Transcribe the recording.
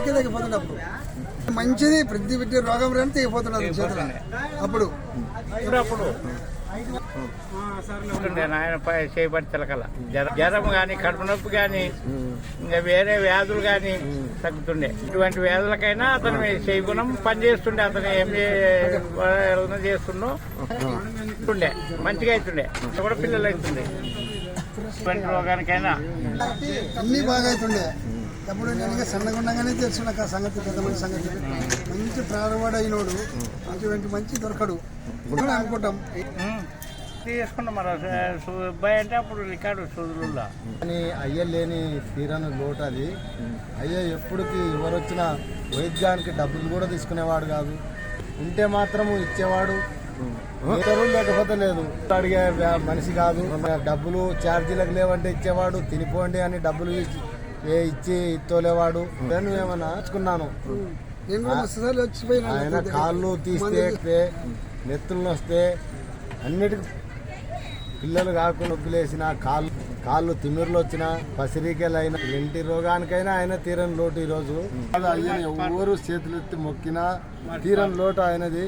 వాడికి తగ్గిపోతుంది. అప్పుడు మంచిది ప్రతి రోగం రాని తెగిపోతున్నది చేతులు. అప్పుడు ఆయన చేయబడి తిలకల జ్వరం కానీ కడుపు నొప్పి కానీ ఇంకా వేరే వ్యాధులు కానీ తగ్గుతుండే. ఇటువంటి వ్యాధులకైనా అతను చేయగుణం పనిచేస్తుండే. అతను ఏం చేస్తుండో ఉండే మంచిగా అవుతుండే. కూడా పిల్లలు అవుతుండే. ఇటువంటి రోగానికైనా అన్ని బాగా అవుతుండే. అప్పుడు నేను సన్నగా ఉండగానే తెలుసు నాకు ఆ సంగతి, పెద్దమంది సంగతి. మంచి ప్రారంభవాడు అయినోడు అటువంటి మంచి దొరకడు అనుకుంటాం. తీసుకుంటాం మరి అబ్బాయి అంటే అప్పుడు రికార్డు సూదులలో కానీ అయ్య లేని తీరని లోటు అది. అయ్య ఎప్పటికి ఎవరొచ్చినా వైద్యానికి డబ్బులు కూడా తీసుకునేవాడు కాదు. ఉంటే మాత్రము ఇచ్చేవాడు, లేకపోతే లేదు. అడిగే మనిషి కాదు. డబ్బులు ఛార్జీలకు లేవంటే ఇచ్చేవాడు. తినిపోండి అని డబ్బులు ఇచ్చి తోలేవాడు. నేను ఏమన్నా నేర్చుకున్నాను. ఆయన కాళ్ళు తీస్తే నెత్తులు వస్తే అన్నిటికి పిల్లలు కాకుండా నొప్పిలేసిన కాళ్ళు తిమ్మిర్లు వచ్చిన పసిరికలైన ఇంటి రోగానికైనా ఆయన తీరని లోటు. ఈరోజు ఆయన ఎవరు చేతులెత్తి మొక్కినా తీరని లోటు ఆయనది.